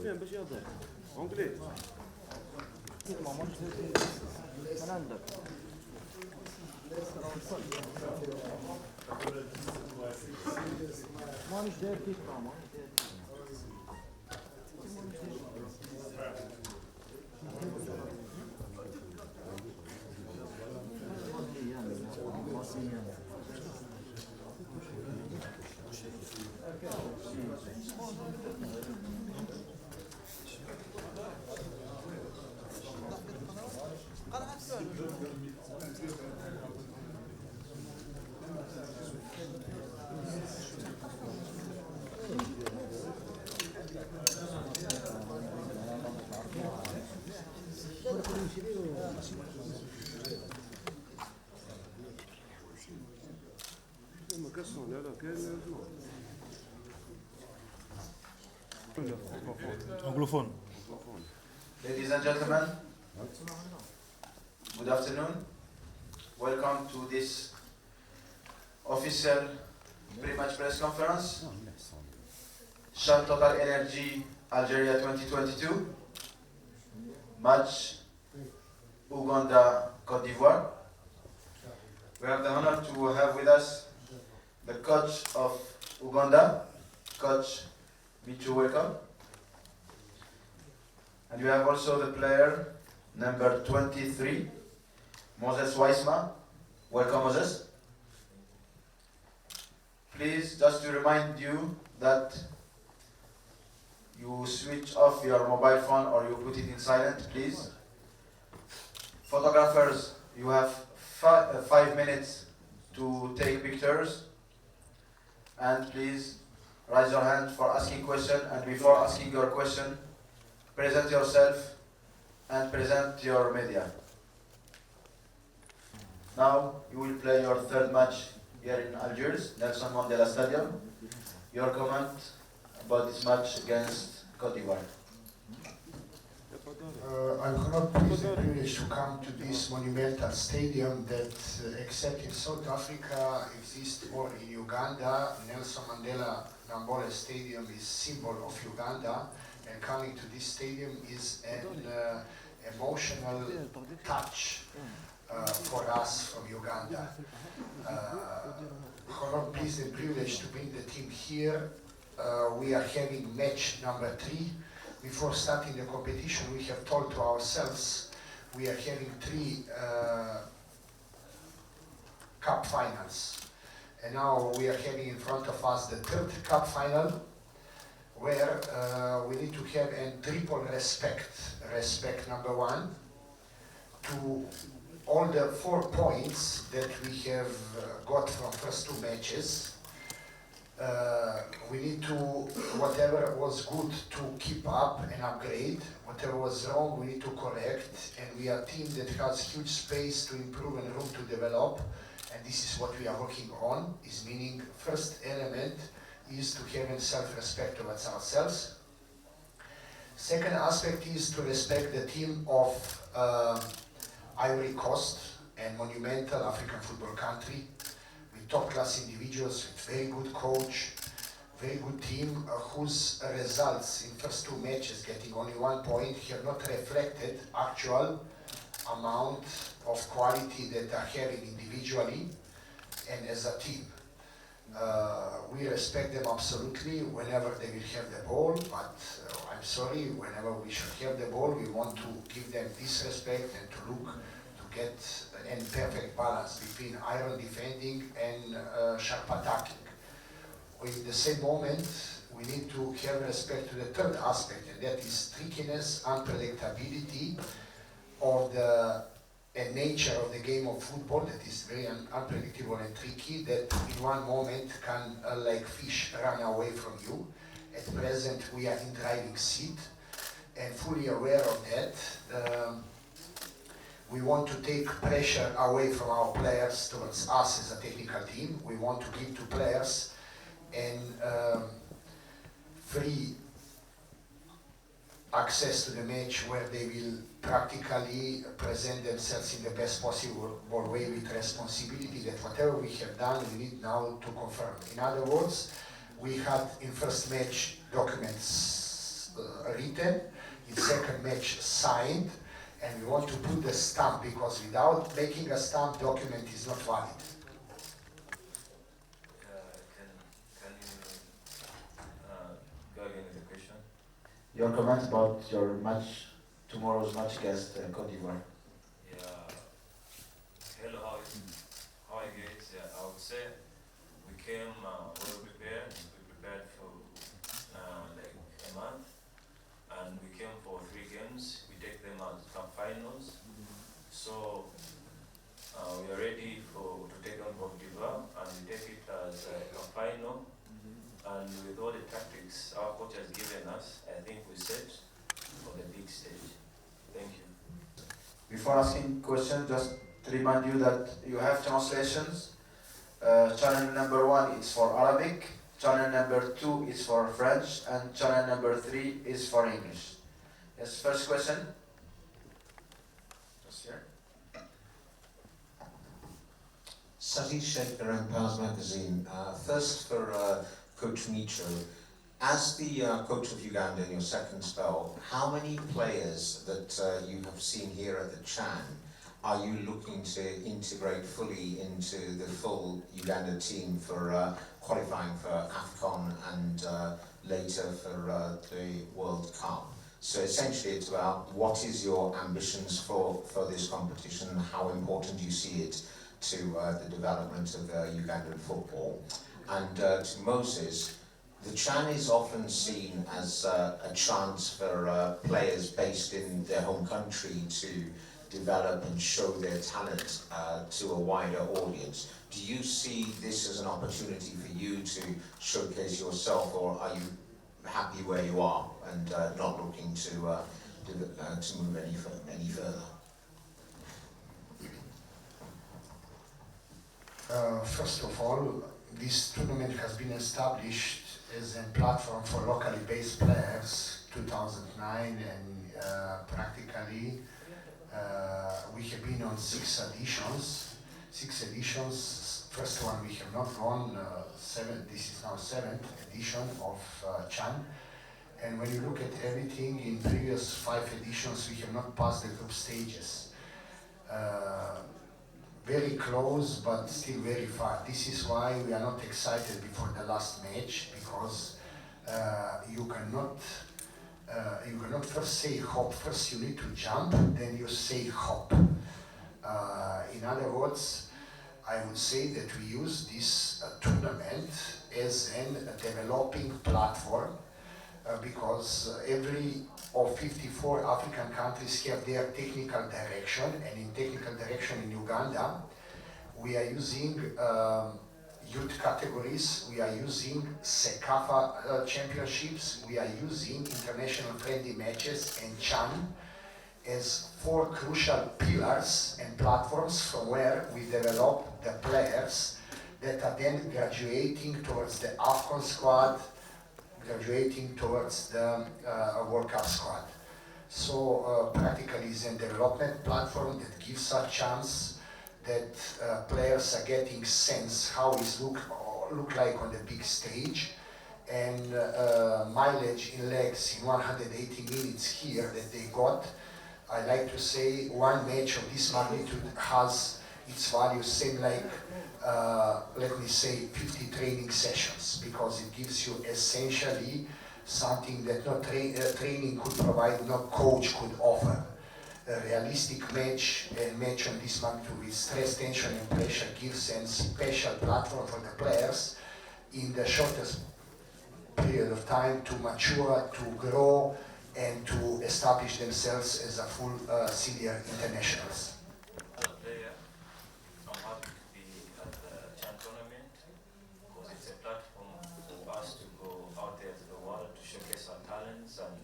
فين باش يهضر اونجلي من عندك مانيش داير فيك Anglophone. Ladies and gentlemen, good afternoon. Welcome to this official pre-match press conference. Shell Total Energy Algeria 2022. Match Uganda Côte d'Ivoire. We have the honor to have with us the coach of Uganda, Coach Michu, welcome. And you have also the player number 23, Moses Weisma. Welcome, Moses. Please, just to remind you that you switch off your mobile phone or you put it in silent, please. Photographers, you have 5 minutes to take pictures. And please raise your hand for asking question, and before asking your question, present yourself and present your media. Now you will play your third match here in Algiers, Nelson Mandela Stadium. Your comment about this match against Côte d'Ivoire. I'm not privileged to come to this monumental stadium that, except in South Africa, exists more in Uganda. Nelson Mandela Nambola Stadium is symbol of Uganda, and coming to this stadium is an emotional touch for us from Uganda. I'm pleased and privileged to bring the team here. We are having match number 3. Before starting the competition, we have told to ourselves we are having 3 cup finals. And now we are having in front of us the 3rd cup final, where we need to have a triple respect. Respect number 1 to all the 4 points that we have got from first 2 matches. We need to, whatever was good, to keep up and upgrade. Whatever was wrong, we need to correct. And we are a team that has huge space to improve and room to develop. And this is what we are working on, is meaning first element is to have self-respect towards ourselves. Second aspect is to respect the team of Ivory Coast, and monumental African football country, with top-class individuals, with very good coach, very good team, whose results in first 2 matches, getting only 1 point, have not reflected actual amount of quality that they are having individually and as a team. We respect them absolutely whenever they will have the ball, but I'm sorry, whenever we should have the ball, we want to give them this respect and to look to get a perfect balance between iron defending and sharp attacking. In the same moment, we need to have respect to the third aspect, and that is trickiness, unpredictability of the nature of the game of football that is very unpredictable and tricky, that in one moment can, like fish, run away from you. At present, we are in driving seat and fully aware of that. We want to take pressure away from our players towards us as a technical team. We want to give to players and free access to the match where they will practically present themselves in the best possible way with responsibility that whatever we have done, we need now to confirm. In other words, we had in first match documents written, in second match signed, and we want to put the stamp, because without making a stamp, document is not valid. Can you go again with the question? Your comment about your match, tomorrow's match against Cote d'Ivoire. Yeah. Hello, how are you guys? Yeah, I would say we came well prepared. We prepared for like a month, and we came for 3 games. We take them as cup finals. So we are ready to take on Cote d'Ivoire, and we take it as a final. And with all the tactics our coach has given us, I think we're set for the big stage. Thank you. Before asking questions, just to remind you that you have translations. Channel number 1 is for Arabic, channel number 2 is for French, and channel number 3 is for English. Yes, first question. Just here. Sati Sheikh, Empowers Magazine. First for Coach Micho. As the coach of Uganda in your second spell, how many players that you have seen here at the Chan are you looking to integrate fully into the full Uganda team for qualifying for AFCON and later for the World Cup? So essentially it's about what is your ambitions for this competition, how important you see it to the development of Ugandan football. And to Moses, the Chan is often seen as a chance for players based in their home country to develop and show their talent to a wider audience. Do you see this as an opportunity for you to showcase yourself, or are you happy where you are and not looking to move any further? First of all, this tournament has been established as a platform for locally based players 2009, and practically we have been on 6 editions. 6 editions. First one we have not gone. This is now 7th edition of Chan. And when you look at everything in previous 5 editions, we have not passed the group stages. Very close, but still very far. This is why we are not excited before the last match, because you cannot first say hop. First you need to jump, then you say hop. In other words, I would say that we use this tournament as a developing platform, because every of 54 African countries have their technical direction, and in technical direction in Uganda, we are using youth categories, we are using SECAFA championships, we are using international friendly matches and Chan as 4 crucial pillars and platforms from where we develop the players that are then graduating towards the AFCON squad, graduating towards the World Cup squad. So practically it's a development platform that gives a chance that players are getting sense how it look like on the big stage, and mileage in legs in 180 minutes here that they got. I like to say one match of this magnitude has its value same like let me say 50 training sessions, because it gives you essentially something that no training could provide, no coach could offer. A realistic match, a match on this magnitude with stress, tension and pressure gives a special platform for the players in the shortest period of time to mature, to grow and to establish themselves as a full senior internationals. As a player, I'm happy to be at the Chan tournament because it's a platform for us to go out there to the world to showcase our talents and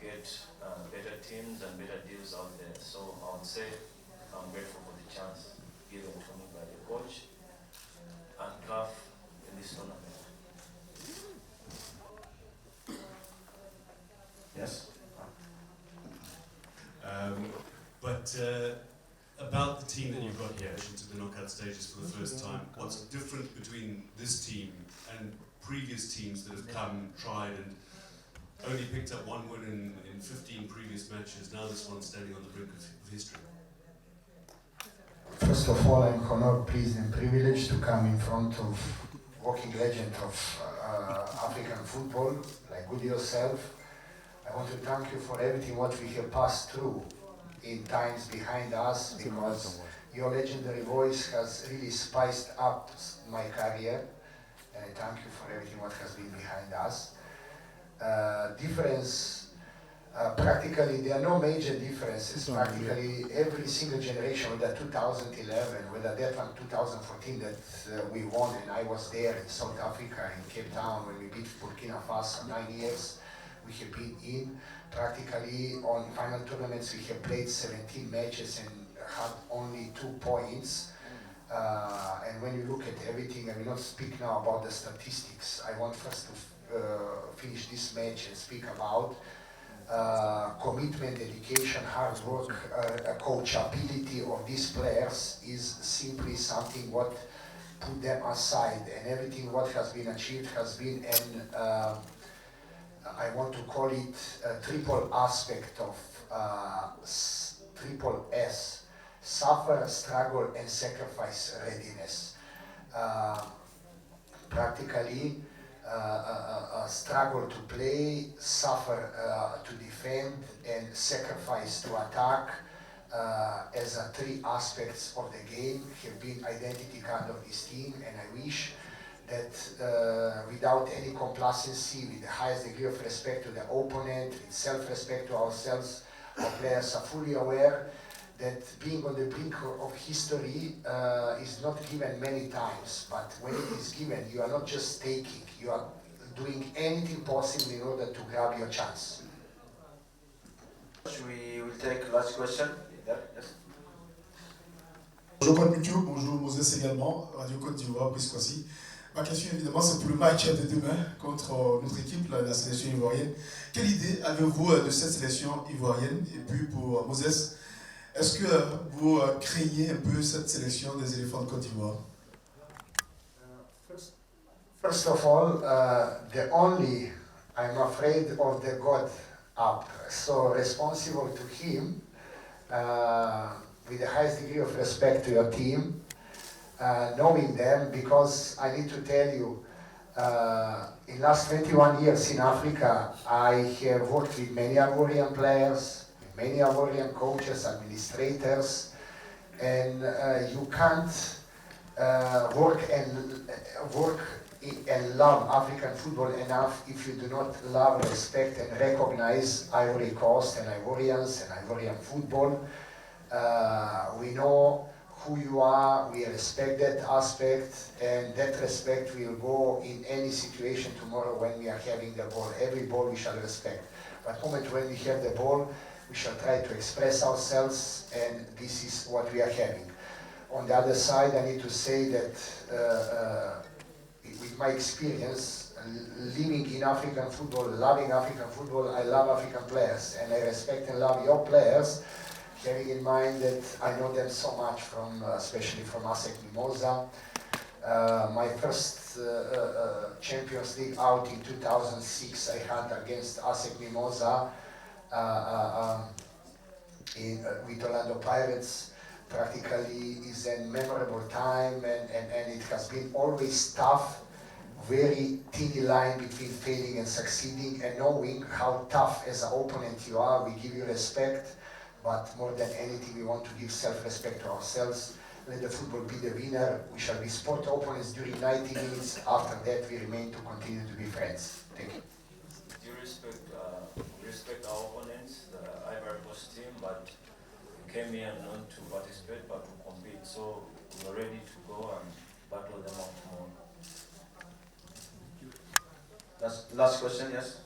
get better teams and better deals out there. So I would say I'm grateful for the chance given to me by the coach and CAF in this tournament. Yes. About the team that you've got here into the knockout stages for the first time, what's different between this team and previous teams that have come, tried and only picked up one win in 15 previous matches. Now this one's standing on the brink of history. First of all, I'm honored, pleased and privileged to come in front of walking legend of African football, like good yourself. I want to thank you for everything what we have passed through in times behind us, because your legendary voice has really spiced up my career, and I thank you for everything what has been behind us. Practically there are no major differences. Practically every single generation, whether 2011, whether that one 2014 that we won, and I was there in South Africa, in Cape Town, when we beat Burkina Faso 9 years, we have been in. Practically on final tournaments we have played 17 matches and had only 2 points. And when you look at everything, I will not speak now about the statistics. I want first to finish this match and speak about commitment, dedication, hard work, coachability of these players is simply something what put them aside, and everything what has been achieved has been an I want to call it a triple aspect of triple S: suffer, struggle, and sacrifice readiness. Practically, struggle to play, suffer to defend, and sacrifice to attack as 3 aspects of the game have been identity card of this team, and I wish that without any complacency, with the highest degree of respect to the opponent, with self-respect to ourselves, our players are fully aware that being on the brink of history is not given many times, but when it is given, you are not just taking, you are doing anything possible in order to grab your chance. We will take last question. Yes. Bonjour Paul Mutuo, bonjour Moses également, Radio Côte d'Ivoire, Bisquasi. Ma question évidemment c'est pour le match de demain contre notre équipe, la sélection ivoirienne. Quelle idée avez-vous de cette sélection ivoirienne? Et puis pour Moses, est-ce que vous craignez un peu cette sélection des éléphants de Côte d'Ivoire? First of all, I'm afraid of the God up, so responsible to him, with the highest degree of respect to your team, knowing them, because I need to tell you, in last 21 years in Africa, I have worked with many Ivorian players, many Ivorian coaches, administrators, and you can't work and love African football enough if you do not love, respect, and recognize Ivory Coast and Ivorians and Ivorian football. We know who you are, we respect that aspect, and that respect will go in any situation tomorrow when we are having the ball. Every ball we shall respect. But the moment when we have the ball, we shall try to express ourselves, and this is what we are having. On the other side, I need to say that with my experience, living in African football, loving African football, I love African players, and I respect and love your players, having in mind that I know them so much from, especially from ASEC Mimosa. My first Champions League out in 2006 I had against ASEC Mimosa with Orlando Pirates. Practically is a memorable time, and it has been always tough, very thin line between failing and succeeding, and knowing how tough as an opponent you are, we give you respect, but more than anything we want to give self-respect to ourselves. Let the football be the winner. We shall be sport opponents during 90 minutes. After that we remain to continue to be friends. Thank you. You respect our opponents, the Ivory Coast team, but we came here not to participate but to compete. So we're ready to go and battle them out tomorrow. Last question, yes.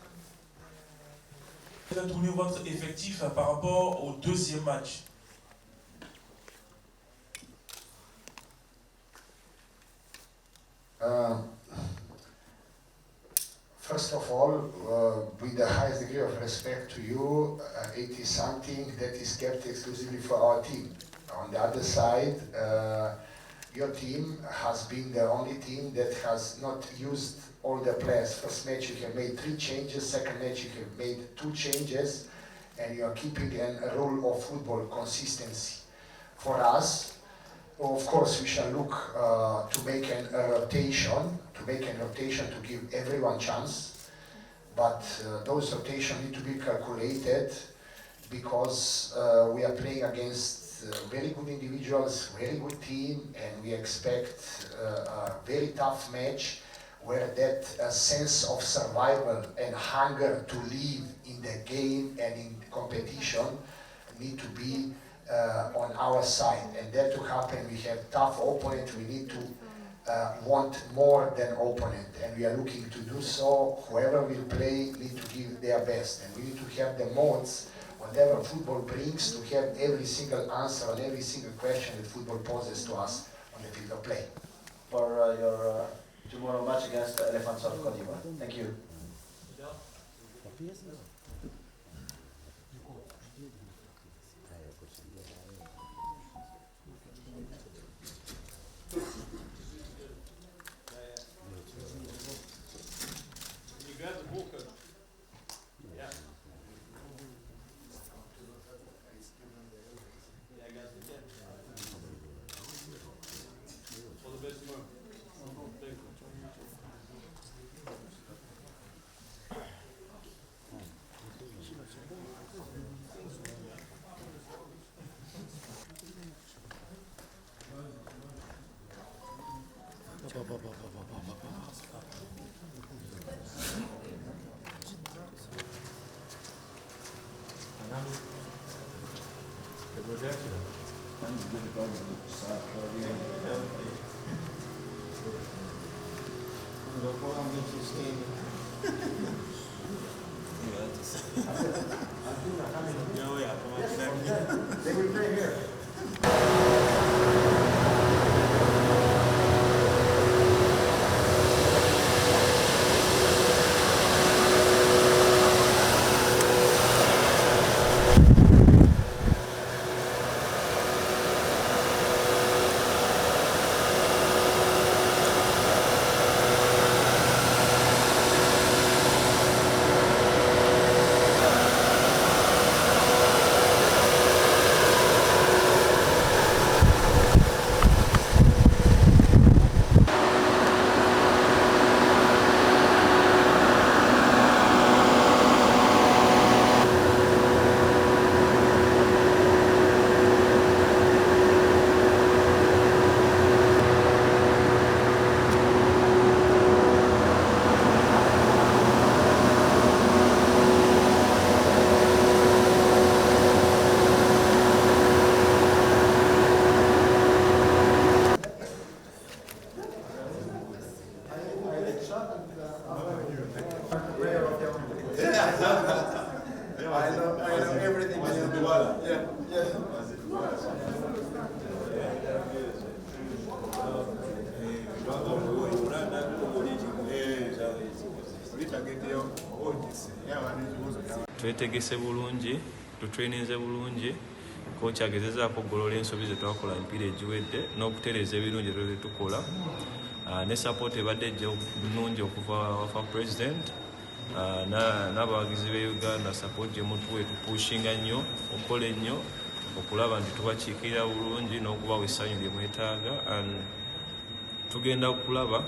Quel a tourné votre effectif par rapport au deuxième match? First of all, with the highest degree of respect to you, it is something that is kept exclusively for our team. On the other side, Your team has been the only team that has not used all the players. First match you have made 3 changes, second match you have made 2 changes, and you are keeping a rule of football consistency. For us, of course, we shall look to make a rotation to give everyone chance, but those rotations need to be calculated because we are playing against very good individuals, very good team, and we expect a very tough match where that sense of survival and hunger to live in the game and in competition need to be on our side. And that to happen, we have tough opponent, we need to want more than opponent, and we are looking to do so. Whoever will play need to give their best, and we need to have the modes, whatever football brings, to have every single answer on every single question that football poses to us on the field of play. For your tomorrow match against the Elephants of Cote d'Ivoire. Thank you. They will play here. I know everything. Twetegese bulungi, tutraininze bulungi, coach agezezaako okugolola ensobi ze twakola emipiira egiwedde n'okutereeza ebirungi ebyo tukola. Ne support ebadde ejja bulungi okuva wafa president n'abawagizi b'e Uganda, support gye mutuwa tupushinga nnyo okukola ennyo okulaba nti tubakiikirira bulungi n'okubawa essanyu lye mwetaaga. Tugenda kulaba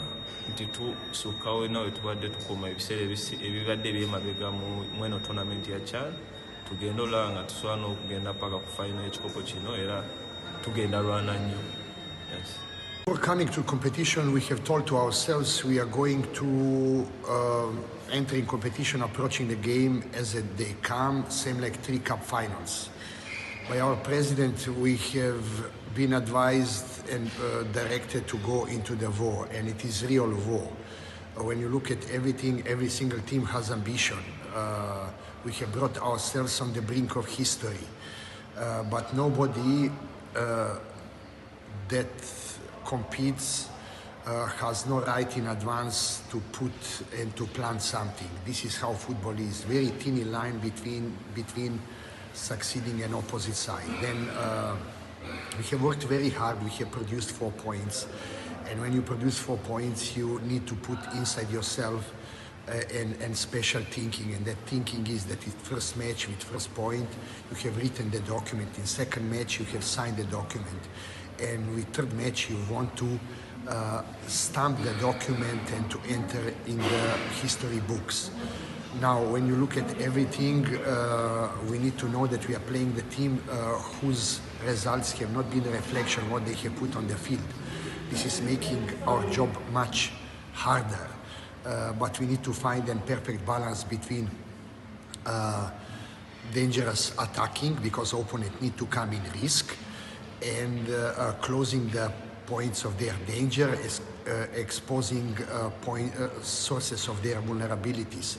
nti tusukkawo nawe tubadde tukoma ebiseera ebibadde byemabega mu eno tournament ya CHAN. Tugenda olaba nga tusobola n'okugenda paka ku final y'ekikopo kino era tugenda lwana nnyo. Yes. Before coming to competition, we have told to ourselves we are going to enter in competition, approaching the game as they come, same like 3 cup finals. By our president, we have been advised and directed to go into the war, and it is real war. When you look at everything, every single team has ambition. We have brought ourselves on the brink of history, but nobody that competes has no right in advance to put and to plan something. This is how football is, very thin line between succeeding and opposite side. Then we have worked very hard. We have produced 4 points. And when you produce 4 points, you need to put inside yourself and special thinking. And that thinking is that in first match with first point, you have written the document. In second match, you have signed the document. And with third match, you want to stamp the document and to enter in the history books. Now, when you look at everything, we need to know that we are playing the team whose results have not been a reflection of what they have put on the field. This is making our job much harder, but we need to find a perfect balance between dangerous attacking, because opponent need to come in risk, and closing the points of their danger, exposing sources of their vulnerabilities.